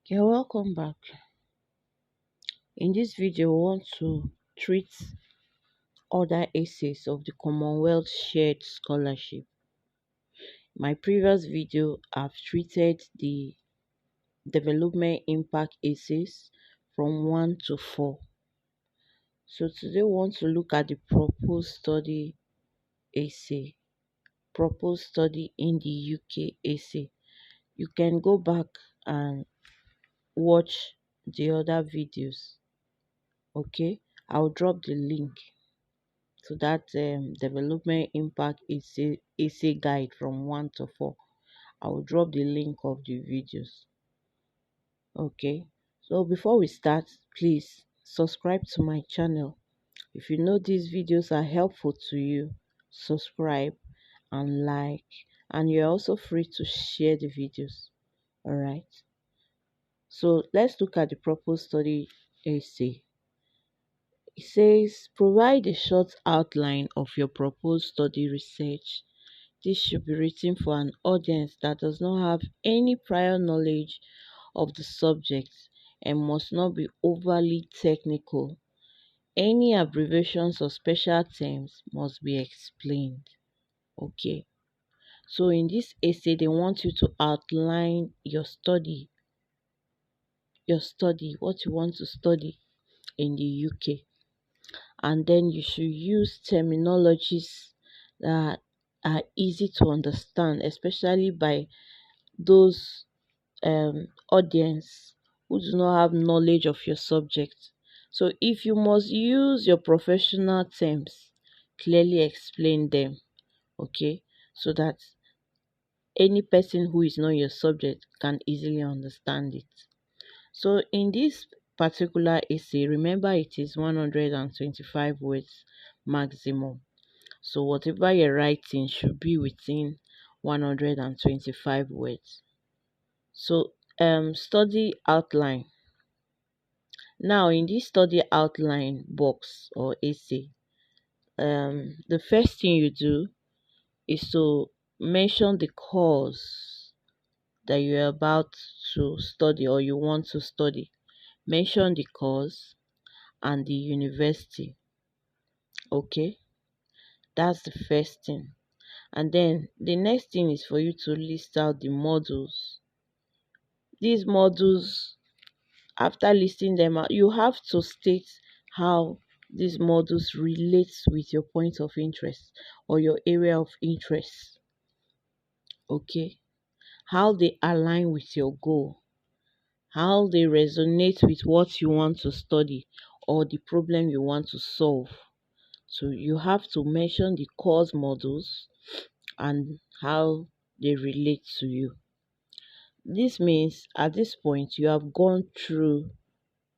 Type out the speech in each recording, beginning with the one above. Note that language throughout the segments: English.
You're welcome back. In this video, we want to treat other essays of the Commonwealth Shared Scholarship. My previous video, I've treated the development impact essays from 1 to 4. So today we want to look at the proposed study essay, proposed study in the UK essay. You can go back and watch the other videos. Okay, I'll drop the link to that development impact essay guide from 1 to 4. I will drop the link of the videos. Okay, so before we start, please subscribe to my channel. If you know these videos are helpful to you, subscribe and like, and you're also free to share the videos. All right, so let's look at the proposed study essay. It says, provide a short outline of your proposed study research. This should be written for an audience that does not have any prior knowledge of the subject and must not be overly technical. Any abbreviations or special terms must be explained. Okay. So in this essay, they want you to outline what you want to study in the UK. And then you should use terminologies that are easy to understand, especially by those audience who do not have knowledge of your subject. So if you must use your professional terms, clearly explain them, okay, so that any person who is not your subject can easily understand it. So in this particular essay, remember it is 125 words maximum. So whatever you're writing should be within 125 words. So study outline. Now in this study outline box or essay, the first thing you do is to mention the course that you're about to study or you want to study. Mention the course and the university. Okay, that's the first thing. And then the next thing is for you to list out the modules. These modules, after listing them out, you have to state how these modules relate with your point of interest or your area of interest. Okay, how they align with your goal, how they resonate with what you want to study or the problem you want to solve. So you have to mention the course modules and how they relate to you. This means at this point you have gone through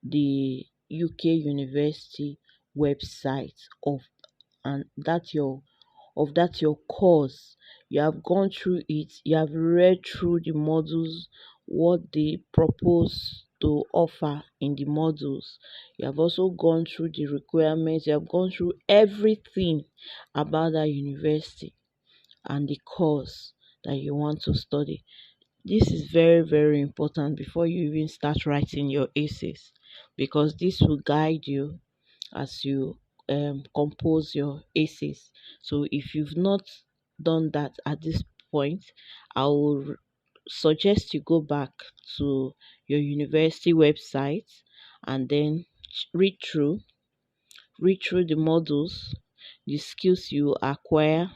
the UK university website and that your course. You have gone through it, you have read through the modules, what they propose to offer in the modules. You have also gone through the requirements, you have gone through everything about that university and the course that you want to study. This is very, very important before you even start writing your essays, because this will guide you as you compose your essays. So if you've not done that at this point, I will suggest you go back to your university website and then read through the modules, the skills you acquire,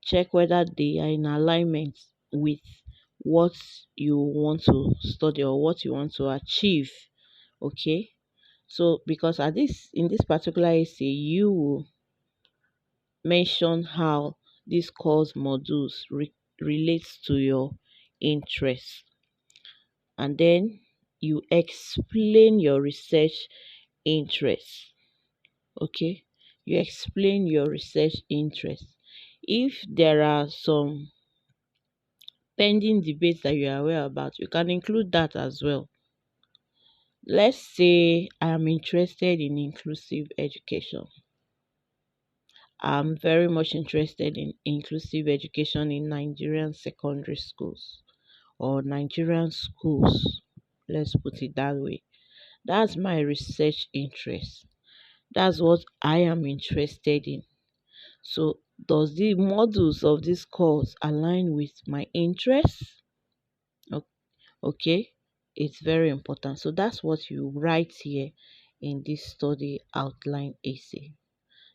check whether they are in alignment with what you want to study or what you want to achieve. Okay, so because in this particular essay you will mention how these course modules relates to your interest, and then you explain your research interest. Okay, you explain your research interest. If there are some pending debates that you are aware about, you can include that as well. Let's say I am interested in inclusive education. I'm very much interested in inclusive education in Nigerian secondary schools or Nigerian schools. Let's put it that way. That's my research interest. That's what I am interested in. So, does the modules of this course align with my interests? O- Okay, it's very important. So, that's what you write here in this study outline essay.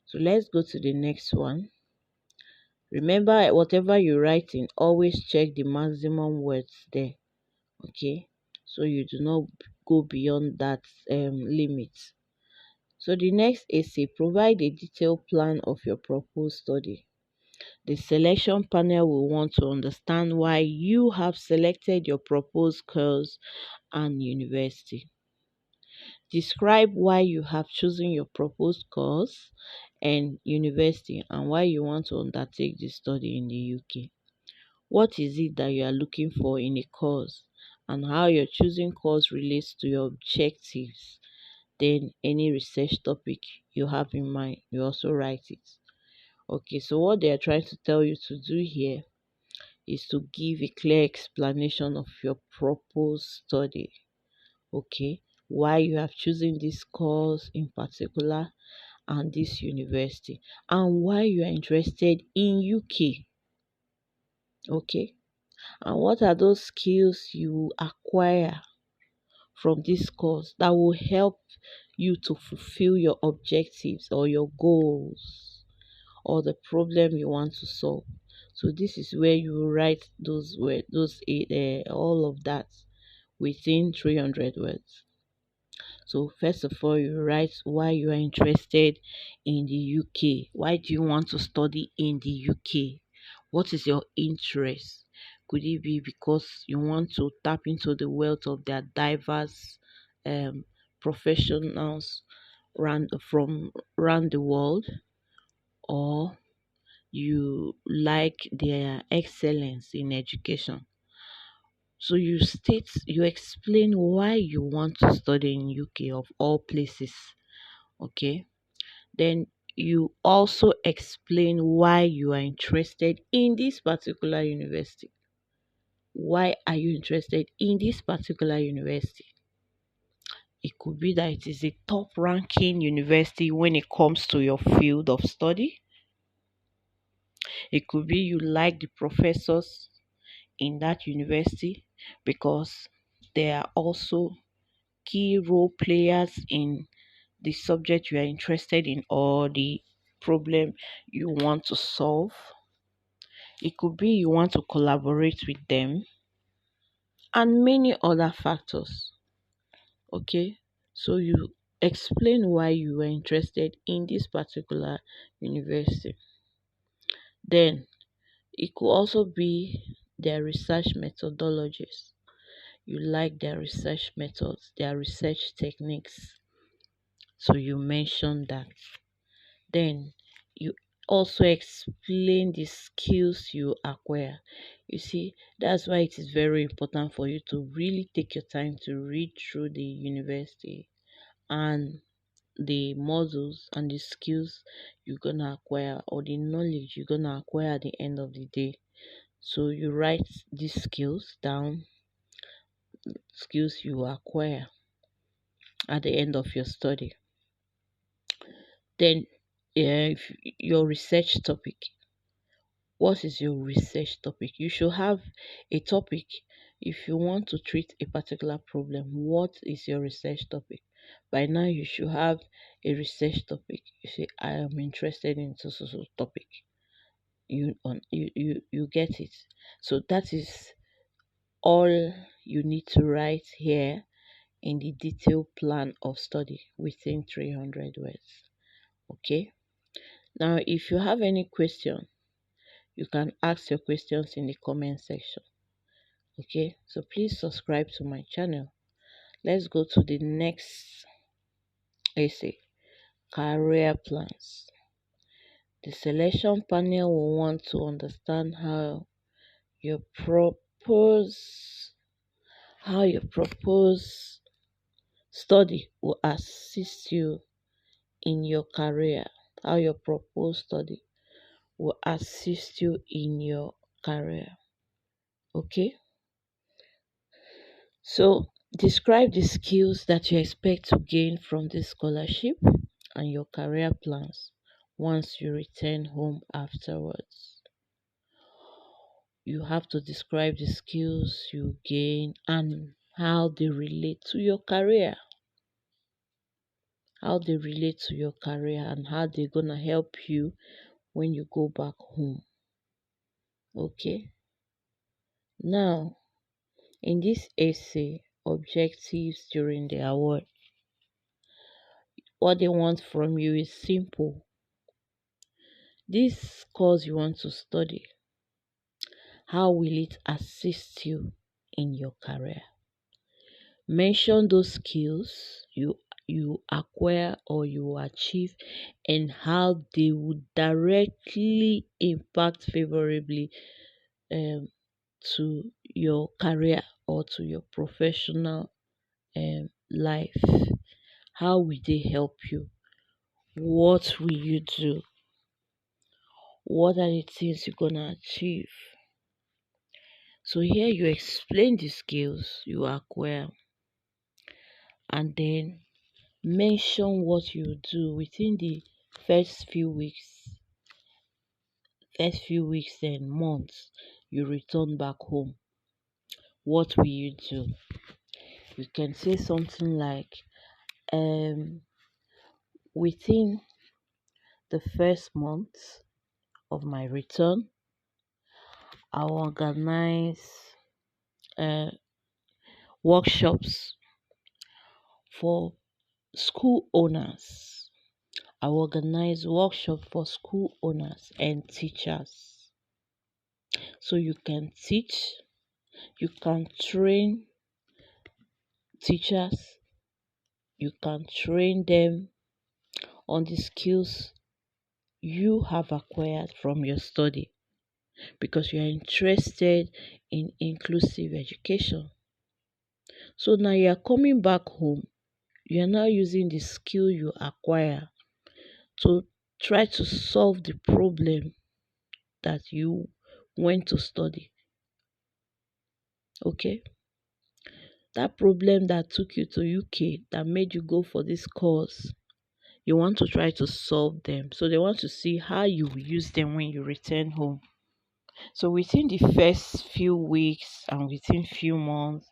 So, let's go to the next one. Remember, whatever you write in, always check the maximum words there. Okay, so you do not go beyond that limit. So, the next essay, provide a detailed plan of your proposed study. The selection panel will want to understand why you have selected your proposed course and university. Describe why you have chosen your proposed course and university and why you want to undertake the study in the UK. What is it that you are looking for in a course and how your choosing course relates to your objectives? Then any research topic you have in mind, you also write it. Okay, so what they are trying to tell you to do here is to give a clear explanation of your proposed study. Okay, why you have chosen this course in particular and this university, and why you are interested in UK. Okay, and what are those skills you acquire from this course that will help you to fulfill your objectives or your goals or the problem you want to solve. So this is where you write those words, those eight, all of that within 300 words. So first of all, you write why you are interested in the UK. Why do you want to study in the UK? What is your interest? Could it be because you want to tap into the wealth of their diverse um, professionals from around the world, or you like their excellence in education? So you explain why you want to study in UK of all places. Okay. Then you also explain why you are interested in this particular university. Why are you interested in this particular university? It could be that it is a top ranking university when it comes to your field of study. It could be you like the professors in that university because they are also key role players in the subject you are interested in or the problem you want to solve. It could be you want to collaborate with them and many other factors. Okay, so you explain why you were interested in this particular university. Then it could also be their research methodologies. You like their research methods, their research techniques. So you mention that. Then you also explain the skills you acquire. You see, that's why it is very important for you to really take your time to read through the university and the modules and the skills you're gonna acquire or the knowledge you're gonna acquire at the end of the day. So you write these skills down, skills you acquire at the end of your study. Then if your research topic, what is your research topic? You should have a topic. If you want to treat a particular problem, what is your research topic? By now, you should have a research topic. You say, I am interested in so topic. You get it. So that is all you need to write here in the detailed plan of study within 300 words. Okay. Now, if you have any question, you can ask your questions in the comment section. Okay, so please subscribe to my channel. Let's go to the next essay, career plans. The selection panel will want to understand your propose how your proposed study will assist you in your career. How your proposed study will assist you in your career. Okay, so Describe the skills that you expect to gain from this scholarship and your career plans once you return home afterwards. You have to describe the skills you gain and how they relate to your career, and how they're gonna help you when you go back home. Okay. Now, in this essay, objectives during the award, what they want from you is simple. This course you want to study, how will it assist you in your career? Mention those skills you acquire or you achieve and how they would directly impact favorably um, to your career or to your professional life. How will they help you? What will you do? What are the things you're gonna achieve? So here you explain the skills you acquire and then mention what you do within the first few weeks, and months you return back home. What will you do? You can say something like, um, within the first month of my return, I'll organize uh, workshops for school owners. I organize workshop for school owners and teachers. So you can teach, you can train teachers, you can train them on the skills you have acquired from your study because you are interested in inclusive education. So now you are coming back home, you are now using the skill you acquire to try to solve the problem that you went to study. Okay? That problem that took you to UK, that made you go for this course, you want to try to solve them. So they want to see how you will use them when you return home. So within the first few weeks and within few months,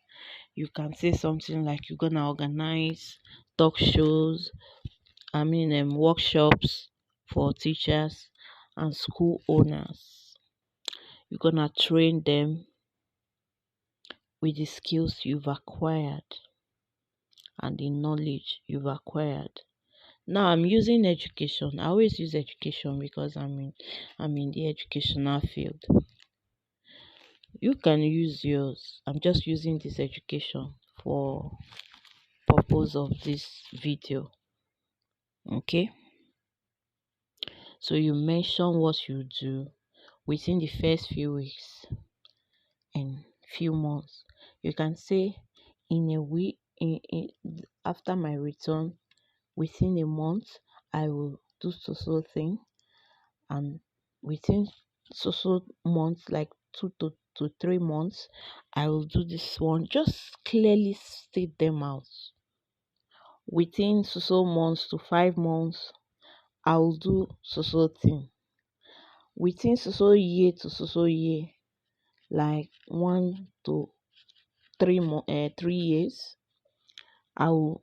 you can say something like you're gonna organize talk shows, workshops for teachers and school owners. You're gonna train them with the skills you've acquired and the knowledge you've acquired. Now I'm using education. I always use education because I'm in the educational field. You can use yours. I'm just using this education for purpose of this video. Okay? So you mention what you do within the first few weeks and few months. You can say in a week after my return, within a month I will do so thing, and within so months, like 2 to 3 months, I will do this one. Just clearly state them out. Within so months to 5 months, I will do so thing. Within year to year, like 1 to 3 years, I will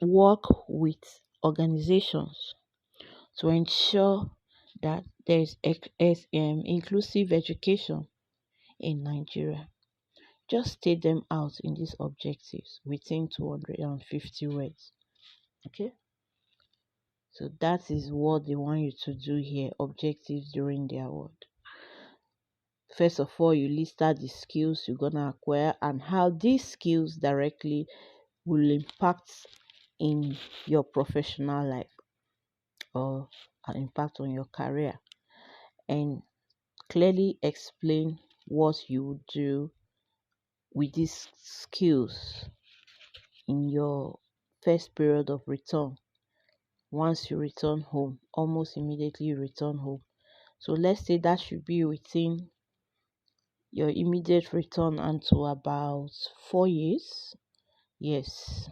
work with organizations to ensure that there is inclusive education in Nigeria. Just state them out in these objectives within 250 words. Okay? So that is what they want you to do here, objectives during the award. First of all, you list out the skills you're going to acquire and how these skills directly will impact in your professional life or impact on your career. And clearly explain what you would do with these skills in your first period of return. Once you return home, almost immediately you return home. So let's say that should be within your immediate return until about 4 years. Yes,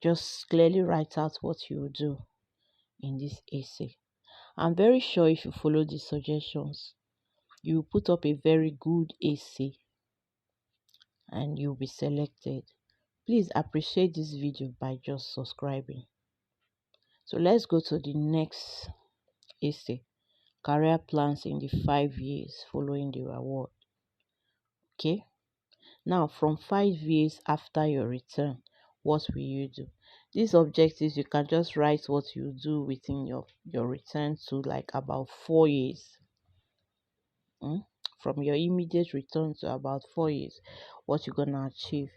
just clearly write out what you will do in this essay. I'm very sure if you follow these suggestions, you will put up a very good essay and you'll be selected. Please appreciate this video by just subscribing. So let's go to the next essay. Career plans in the 5 years following the award. Okay. Now, from 5 years after your return, what will you do? These objectives, you can just write what you do within your return to like about 4 years. From your immediate return to about 4 years, what you're gonna achieve.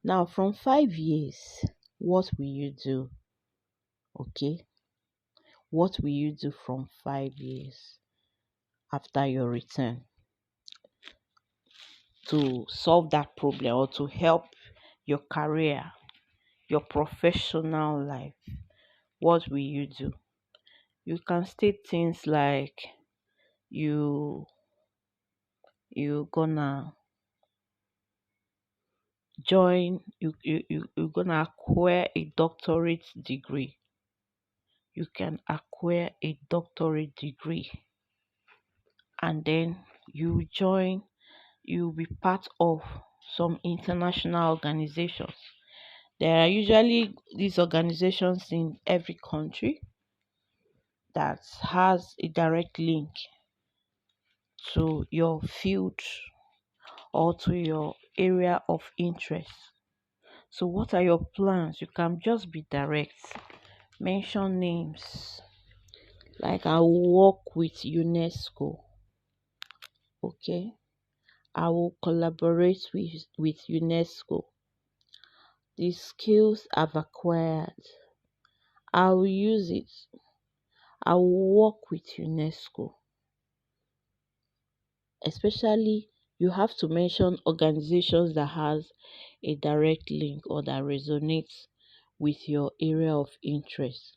Now, from 5 years, what will you do? Okay, what will you do from 5 years after your return to solve that problem or to help your career, your professional life? What will you do? You can state things like you gonna you're gonna acquire a doctorate degree. You can acquire a doctorate degree, and then you'll be part of some international organizations. There are usually these organizations in every country that has a direct link to your field or to your area of interest. So what are your plans? You can just be direct. Mention names. Like I will work with UNESCO. Okay. I will collaborate with UNESCO. The skills I've acquired, I will use it. I will work with UNESCO. Especially, you have to mention organizations that has a direct link or that resonates with your area of interest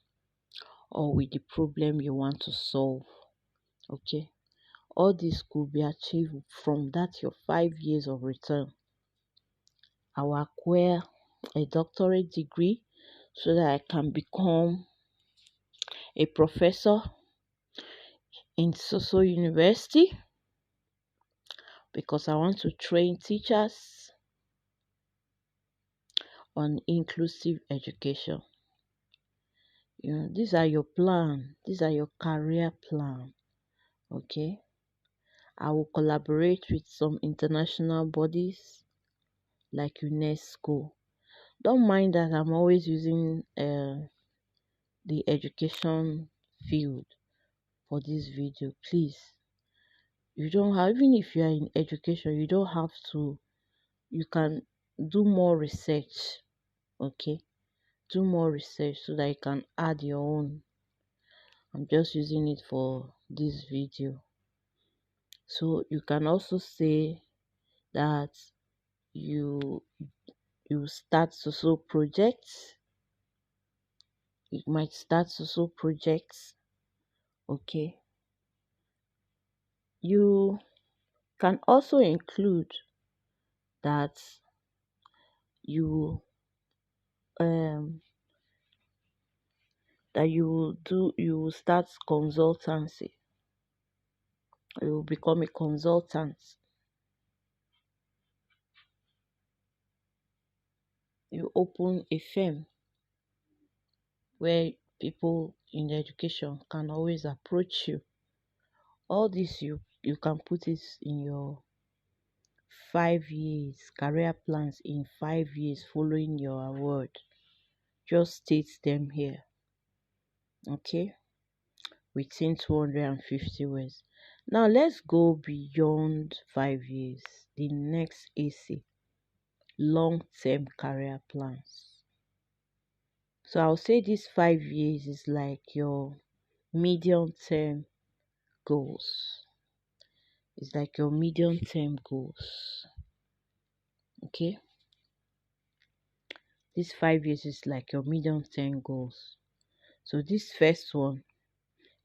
or with the problem you want to solve. Okay, all this could be achieved from that your 5 years of return. I will acquire a doctorate degree so that I can become a professor in social university because I want to train teachers on inclusive education. These are your plan. These are your career plan. Okay. I will collaborate with some international bodies like UNESCO. Don't mind that I'm always using the education field for this video. Please, you don't have, even if you are in education, you don't have to, you can do more research. Okay, do more research so that you can add your own. I'm just using it for this video. So you can also say that you start social projects. You might start social projects. Okay, you can also include that you um you will start consultancy. You will become a consultant. You open a firm where people in education can always approach you. All this you can put it in your 5 years career plans in 5 years following your award. Just state them here. Okay, within 250 words. Now let's go beyond 5 years. The next essay, long-term career plans. So I'll say this 5 years is like your medium-term goals. It's like your medium-term goals. Okay, this 5 years is like your medium-term goals. So this first one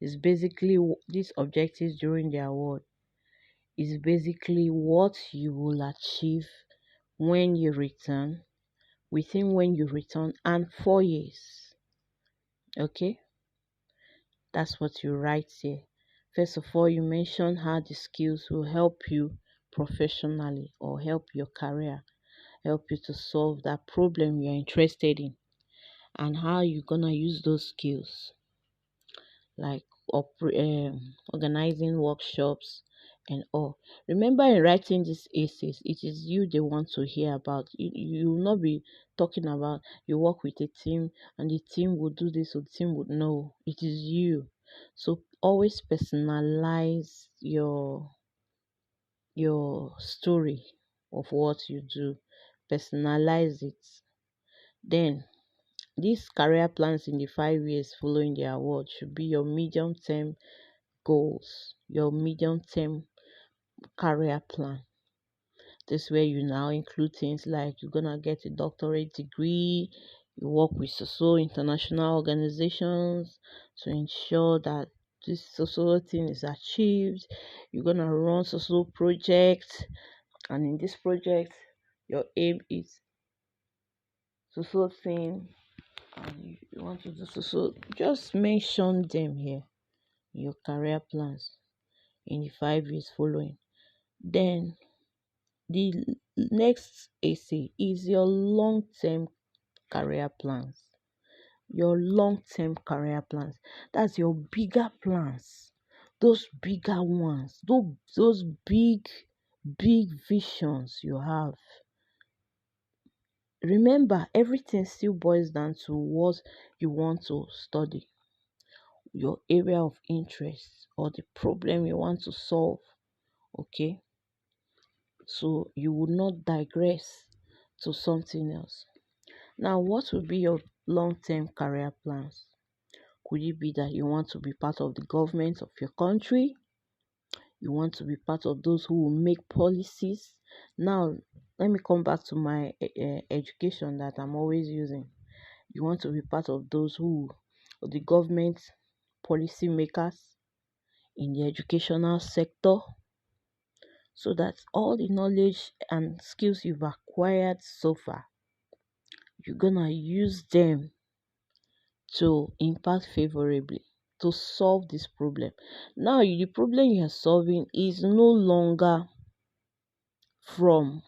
is basically these objectives during the award is basically what you will achieve when you return, within when you return, and 4 years. Okay, that's what you write here. First of all, you mention how the skills will help you professionally or help your career, help you to solve that problem you're interested in, and how you're gonna use those skills, like organizing workshops and all. Remember, in writing these essays, it is you they want to hear about. You will not be talking about you work with a team and the team will do this or the team would know. It is you. So always personalize your story of what you do. Personalize it. Then these career plans in the 5 years following the award should be your medium term goals, your medium term career plan. This where you now include things like you're gonna get a doctorate degree, you work with social international organizations to ensure that this social thing is achieved. You're gonna run social projects, and in this project, your aim is social thing, and you want to do social. Just mention them here in your career plans in the 5 years following. Then the next essay is your long-term career plans. Your long-term career plans. That's your bigger plans. Those bigger ones. Those big visions you have. Remember, everything still boils down to what you want to study, your area of interest, or the problem you want to solve. Okay, so you will not digress to something else. Now, what will be your long term career plans? Could it be that you want to be part of the government of your country? You want to be part of those who will make policies? Now, let me come back to my education that I'm always using. You want to be part of those who, or the government policy makers in the educational sector, so that all the knowledge and skills you've acquired so far, you're gonna use them to impact favorably to solve this problem. Now, the problem you're solving is no longer from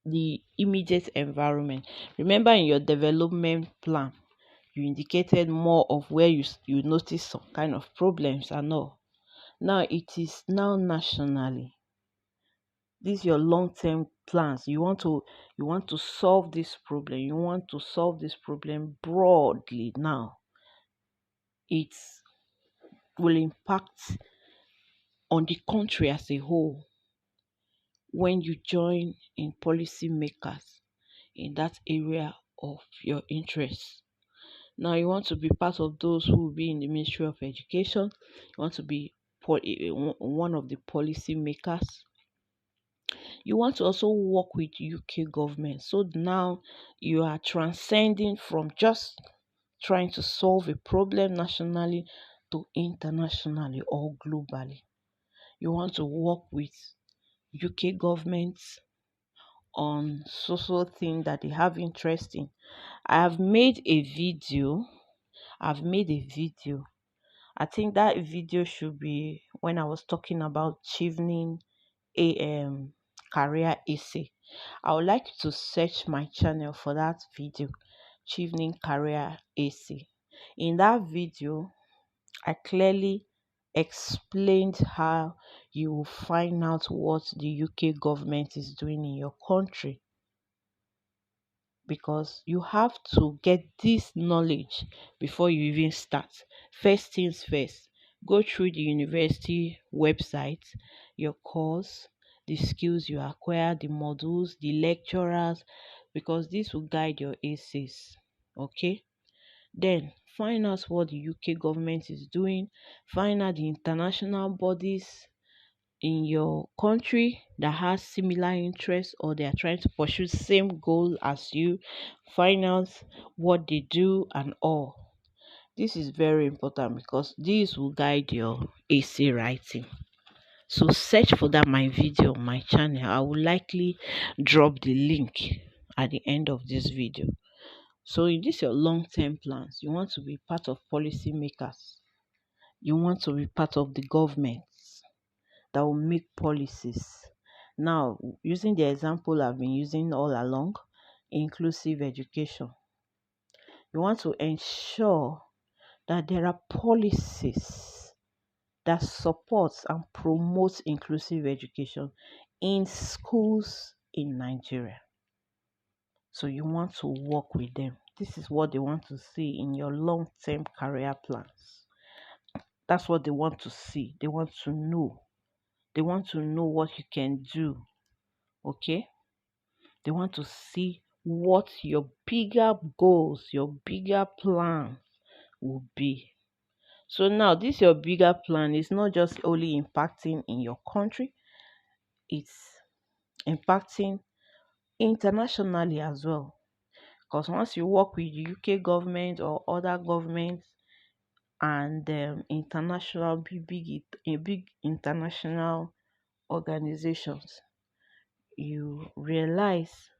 the immediate environment. Remember, in your development plan, you indicated more of where you notice some kind of problems and all. Now it is now nationally. These your long-term plans. You want to solve this problem. You want to solve this problem broadly now. It will impact on the country as a whole when you join in policymakers in that area of your interest. Now, you want to be part of those who will be in the Ministry of Education. You want to be one of the policymakers. You want to also work with UK government. So now you are transcending from just trying to solve a problem nationally to internationally or globally. You want to work with UK governments on social thing that they have interest in. I have made a video. I've made a video. I think that video should be when I was talking about achieving a career essay. I would like you to search my channel for that video, achieving career essay. In that video, I clearly explained how you will find out what the UK government is doing in your country, because you have to get this knowledge before you even start. First things first, go through the university website, your course, the skills you acquire, the modules, the lecturers, because this will guide your essays. Okay, then find out what the UK government is doing, find out the international bodies in your country that has similar interests or they are trying to pursue same goal as you. Find out what they do and all. This is very important because this will guide your essay writing. So search for that my video on my channel. I will likely drop the link at the end of this video. So in this your long-term plans, you want to be part of policy makers. You want to be part of the government that will make policies. Now, using the example I've been using all along, inclusive education, you want to ensure that there are policies that supports and promotes inclusive education in schools in Nigeria. So you want to work with them. This is what they want to see in your long-term career plans. That's what they want to see. They want to know. They want to know what you can do. Okay? They want to see what your bigger goals, your bigger plans will be. So now this your bigger plan is not just only impacting in your country, it's impacting internationally as well. Because once you work with the UK government or other governments and international big international organizations, you realize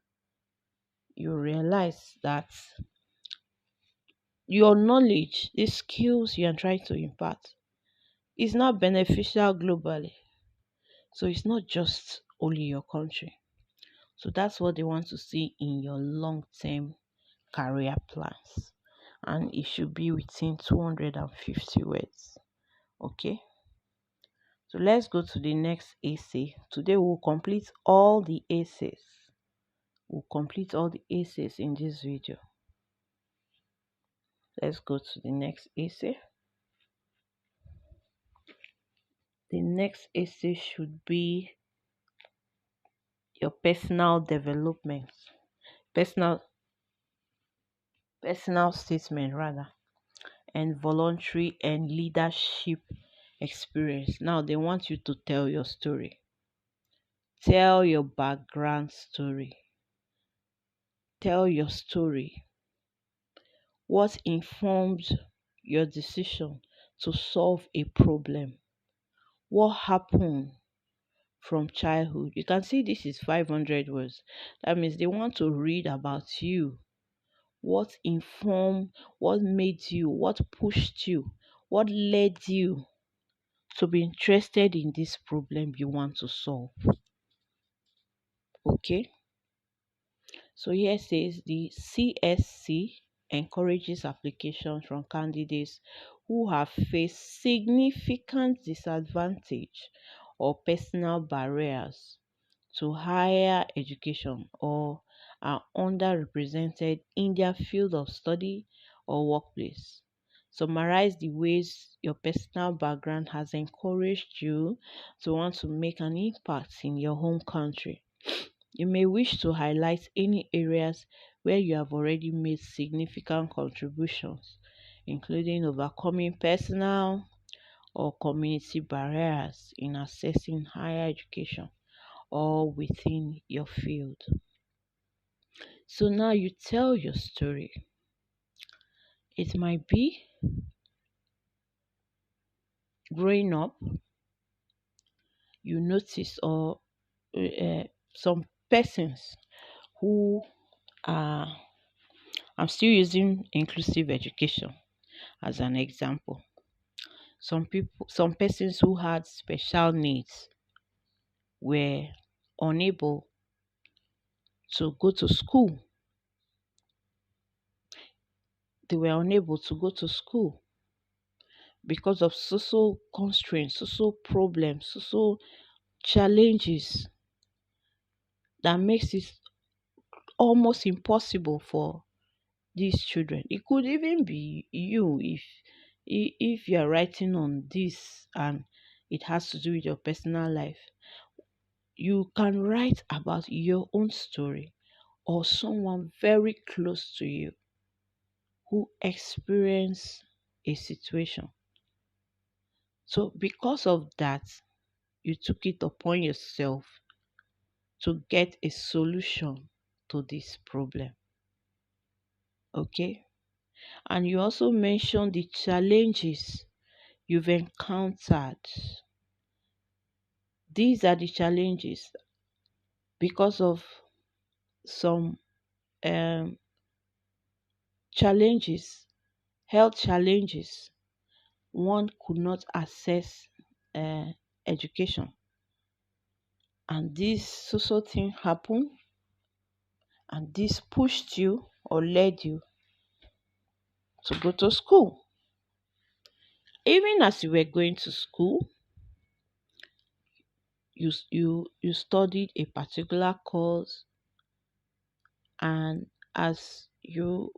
that your knowledge, the skills you are trying to impart, is not beneficial globally. So it's not just only your country. So that's what they want to see in your long-term career plans. And it should be within 250 words. Okay. So let's go to the next essay. Today we'll complete all the essays. We'll complete all the essays in this video. Let's go to the next essay. The next essay should be your personal development. Personal statement rather, and voluntary and leadership experience. Now they want you to tell your story. Tell your background story. Tell your story. What informed your decision to solve a problem? What happened from childhood? You can see this is 500 words. That means they want to read about you. What informed, what made you, what pushed you, what led you to be interested in this problem you want to solve. Okay, so here says the CSC encourages applications from candidates who have faced significant disadvantage or personal barriers to higher education or are underrepresented in their field of study or workplace. Summarize the ways your personal background has encouraged you to want to make an impact in your home country. You may wish to highlight any areas where you have already made significant contributions, including overcoming personal or community barriers in accessing higher education or within your field. So now you tell your story. It might be growing up, you notice, or some persons who are, I'm still using inclusive education as an example. Some persons who had special needs were unable to go to school. They were unable to go to school because of social constraints, social problems, social challenges that makes it almost impossible for these children. It could even be you if you are writing on this and it has to do with your personal life. You can write about your own story or someone very close to you who experienced a situation. So because of that, you took it upon yourself to get a solution to this problem. Okay? And you also mentioned the challenges you've encountered. These are the challenges because of some um, challenges, health challenges, one could not access uh, education, and this so thing happened, and this pushed you or led you to go to school. Even as you were going to school, you studied a particular course, and as you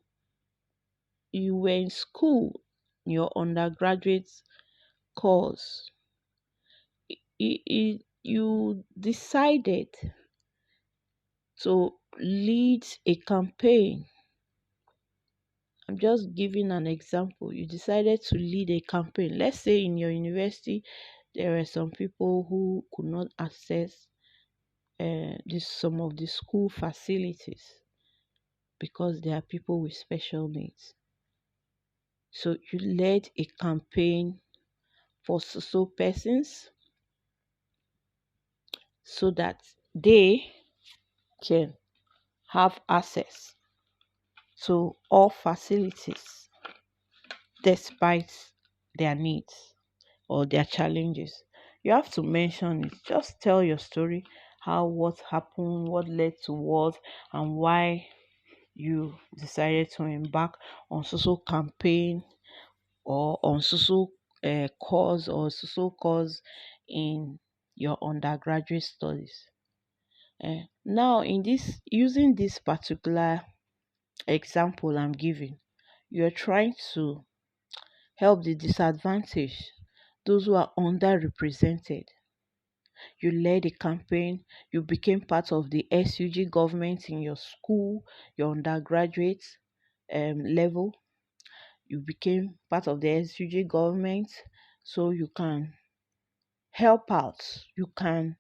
were in school, your undergraduate course, you decided to lead a campaign. I'm just giving an example. You decided to lead a campaign. Let's say in your university, there were some people who could not access some of the school facilities because they are people with special needs. So you led a campaign for so persons so that they can have access to all facilities despite their needs or their challenges. You have to mention it. Just tell your story, how what happened, what led to what, and why you decided to embark on social campaign or on social cause or social cause in your undergraduate studies. Now, in this using this particular example I'm giving, you're trying to help the disadvantaged, those who are underrepresented. You led a campaign, you became part of the SUG government in your school, your undergraduate level. You became part of the SUG government so you can help out. You can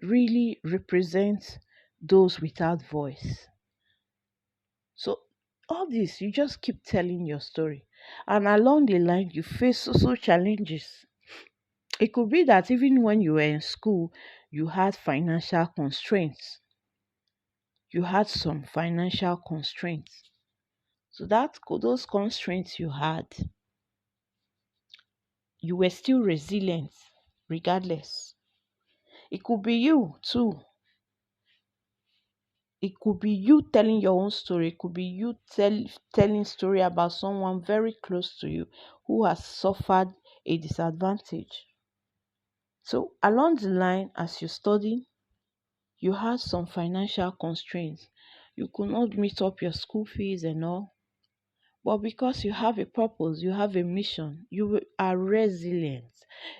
really represent those without voice. So all this, you just keep telling your story. And along the line, you face social challenges. It could be that even when you were in school, you had financial constraints. You had some financial constraints. So those constraints you had, you were still resilient regardless. It could be you too. It could be you telling your own story. It could be you telling story about someone very close to you who has suffered a disadvantage. So along the line, as you study, you had some financial constraints. You could not meet up your school fees and all. But because you have a purpose, you have a mission, are resilient.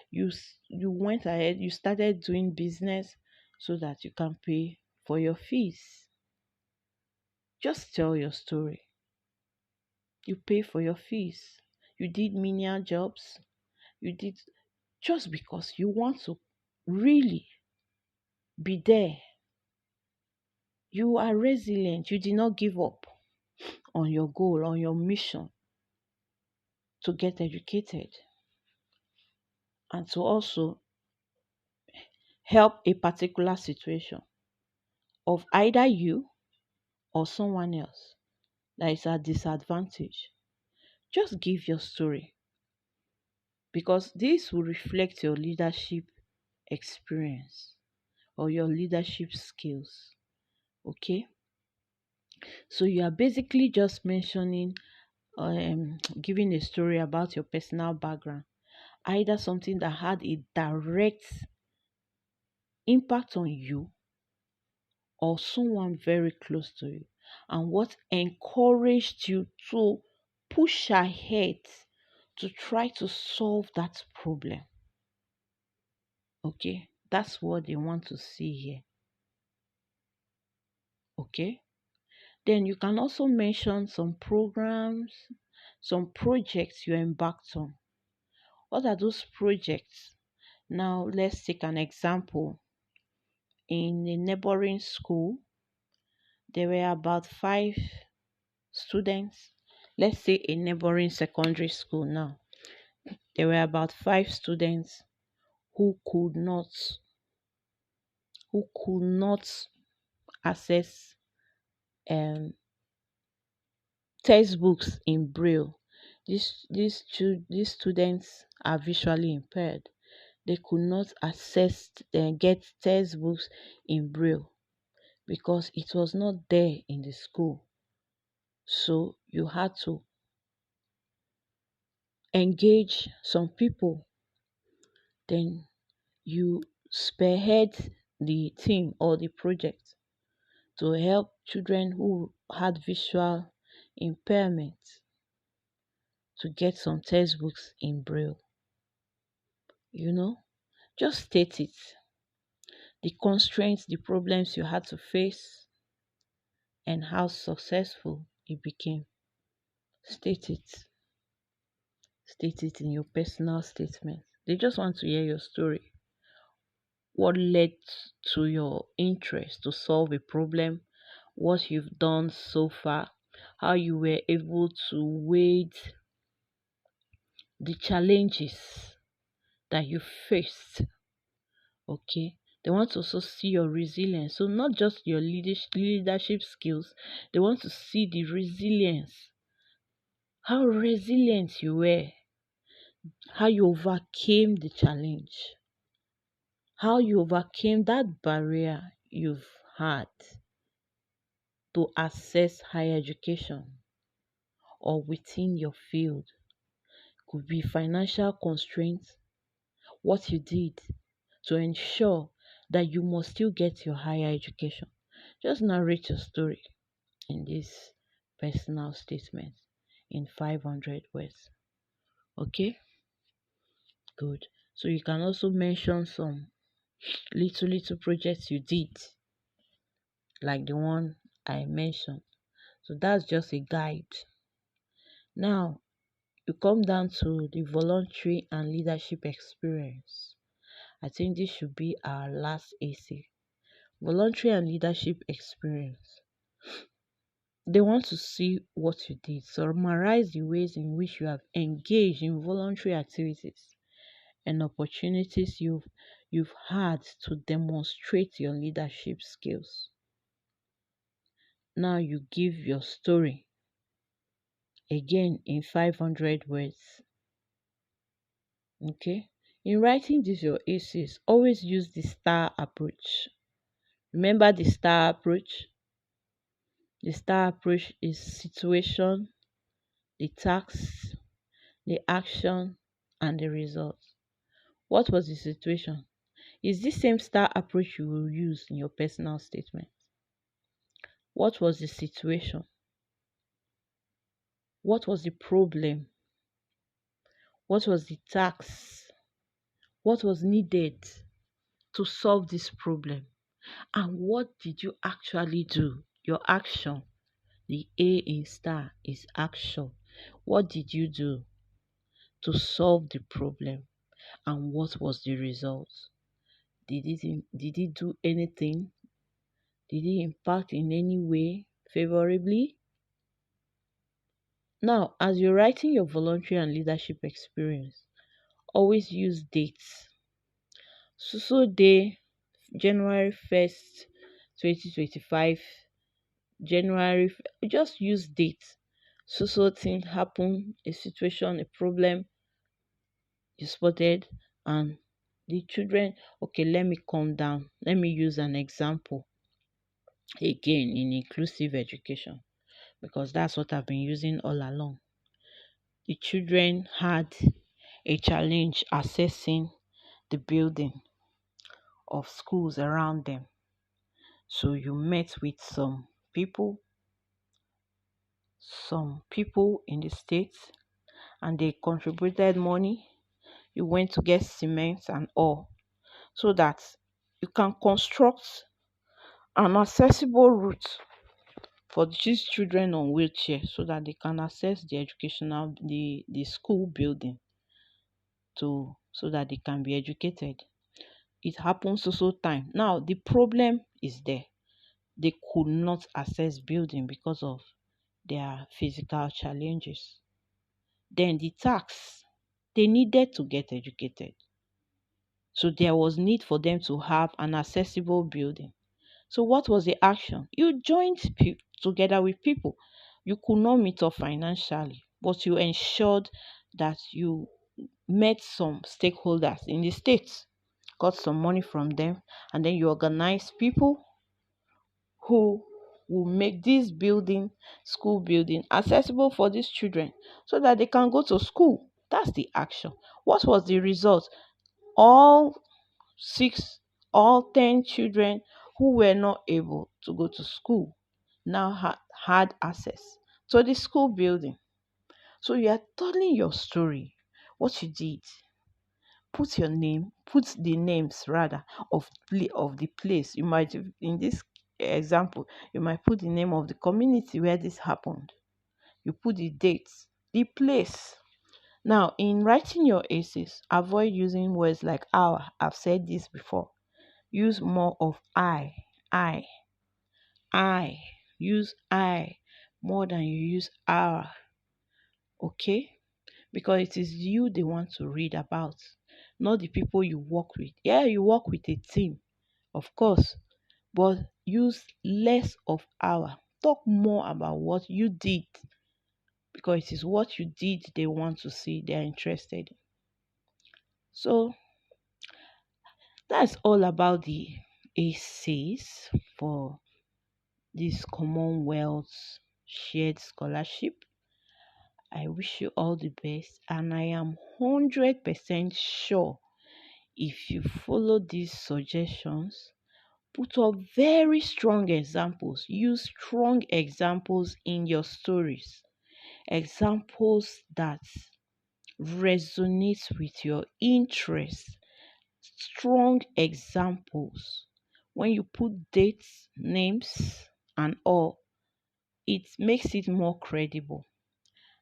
You went ahead, you started doing business so that you can pay for your fees. Just tell your story. You pay for your fees. You did menial jobs. You did just because you want to really be there. You are resilient. You did not give up on your goal, on your mission to get educated and to also help a particular situation of either you or someone else that is at disadvantage. Just give your story because this will reflect your leadership experience or your leadership skills. Okay, so you are basically just mentioning, giving a story about your personal background, either something that had a direct impact on you or someone very close to you, and what encouraged you to push ahead to try to solve that problem. Okay, that's what they want to see here. Okay, then you can also mention some programs, some projects you embarked on. What are those projects? Now, let's take an example. In a neighboring school, there were about 5 students. Let's say a neighboring secondary school now. There were about 5 students who could not who could not access textbooks in Braille. These students are visually impaired. They could not access and get textbooks in Braille because it was not there in the school. So you had to engage some people. Then you spearhead the team or the project to help children who had visual impairment to get some textbooks in Braille. You know, just state it. The constraints, the problems you had to face, and how successful it became. State it. State it in your personal statement. They just want to hear your story. What led to your interest to solve a problem, what you've done so far, how you were able to wade the challenges that you faced. Okay, they want to also see your resilience, so not just your leadership skills, they want to see the resilience, how resilient you were, how you overcame the challenge, how you overcame that barrier you've had to access higher education or within your field. Could be financial constraints, what you did to ensure that you must still get your higher education. Just narrate your story in this personal statement in 500 words. Okay, good. So you can also mention some little projects you did, like the one I mentioned. So that's just a guide. Now you come down to the voluntary and leadership experience. I think this should be our last essay. Voluntary and leadership experience. They want to see what you did. Summarize the ways in which you have engaged in voluntary activities and opportunities you've had to demonstrate your leadership skills. Now you give your story again in 500 words. Okay? In writing this your essays, always use the STAR approach. Remember the STAR approach? The STAR approach is situation, the task, the action, and the result. What was the situation? Is this same STAR approach you will use in your personal statement? What was the situation? What was the problem? What was the task? What was needed to solve this problem? And what did you actually do? Your action. The A in STAR is action. What did you do to solve the problem? And what was the result? Did it do anything? Did it impact in any way favorably? Now, as you're writing your voluntary and leadership experience, always use dates. So day, January 1st, 2025, just use dates. So thing happened, a situation, a problem you spotted, and the children. Okay, let me calm down. Let me use an example again in inclusive education because that's what I've been using all along. The children had a challenge accessing the building of schools around them. So you met with some people in the state, and they contributed money. You went to get cement and all so that you can construct an accessible route for these children on wheelchair so that they can access the school building to so that they can be educated. It happens also time. Now the problem is there. They could not access building because of their physical challenges. Then the tax, they needed to get educated. So there was need for them to have an accessible building. So what was the action? You joined together with people You could not meet up financially, but you ensured that you met some stakeholders in the state, got some money from them, and then you organize people who will make this building, school building, accessible for these children so that they can go to school. That's the action. What was the result? All six, all 10 children who were not able to go to school now had access to the school building. So you are telling your story, what you did. Put your name, put the names rather of the place. You might, in this example, you might put the name of the community where this happened. You put the dates, the place. Now, in writing your essays, avoid using words like our. I've said this before. Use more of I, I. Use I more than you use our. Okay? Because it is you they want to read about, not the people you work with. Yeah, you work with a team, of course, but use less of our. Talk more about what you did because it is what you did they want to see, they're interested in. So that's all about the essays for this Commonwealth Shared Scholarship. I wish you all the best, and I am 100% sure if you follow these suggestions, put up very strong examples, use strong examples in your stories, examples that resonate with your interests, strong examples. When you put dates, names, and all, it makes it more credible.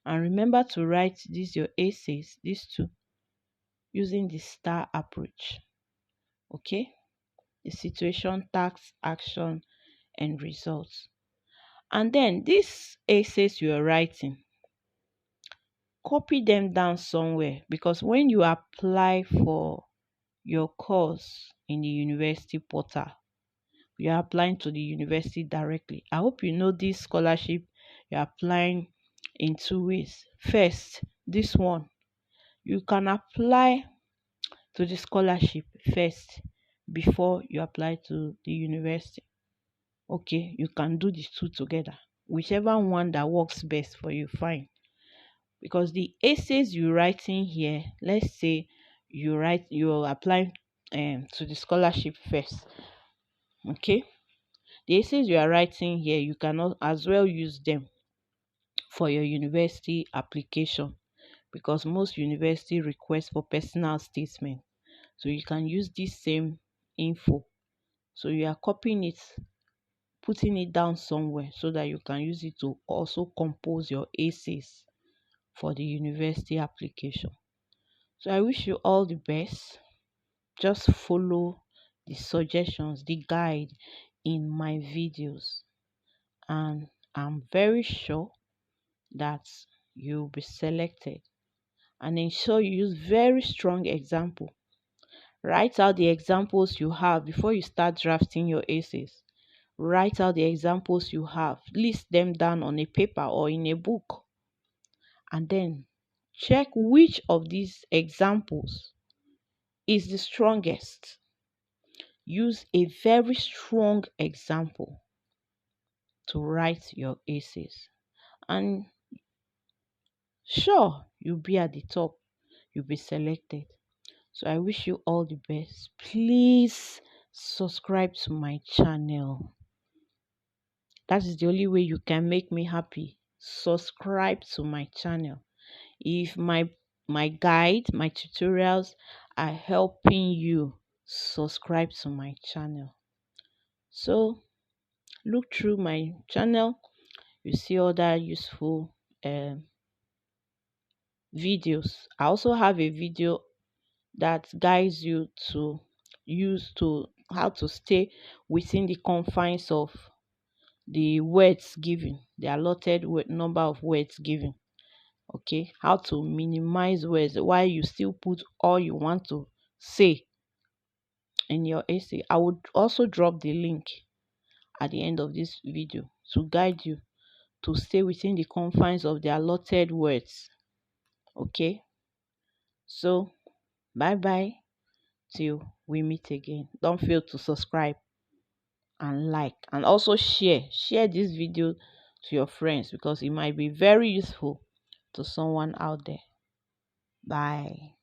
And remember to write these your essays, these two, using the STAR approach. Okay? The situation, task, action, and results. And then these essays you are writing, copy them down somewhere because when you apply for your course in the university portal, you are applying to the university directly. I hope you know this scholarship you're applying in two ways. First, this one, you can apply to the scholarship first before you apply to the university. Okay, you can do the two together. Whichever one that works best for you, fine. Because the essays you're writing here, let's say you're applying to the scholarship first. Okay, the essays you are writing here, you cannot as well use them for your university application because most university request for personal statement. So you can use this same info. So you are copying it, putting it down somewhere so that you can use it to also compose your essays for the university application. So I wish you all the best. Just follow the suggestions, the guide in my videos, and I'm very sure that you'll be selected. And ensure you use very strong example. Write out the examples you have before you start drafting your essays. Write out the examples you have, list them down on a paper or in a book, and then check which of these examples is the strongest. Use a very strong example to write your essays, and sure, you'll be at the top, you'll be selected. So I wish you all the best. Please subscribe to my channel. That is the only way you can make me happy. Subscribe to my channel. If my guide, my tutorials are helping you, subscribe to my channel. So look through my channel, you see other useful videos. I also have a video that guides you to use to how to stay within the confines of the words given, the allotted number of words given. Okay, how to minimize words while you still put all you want to say in your essay. I would also drop the link at the end of this video to guide you to stay within the confines of the allotted words. Okay, so bye bye till we meet again. Don't fail to subscribe and like, and also share this video to your friends because it might be very useful to someone out there. Bye.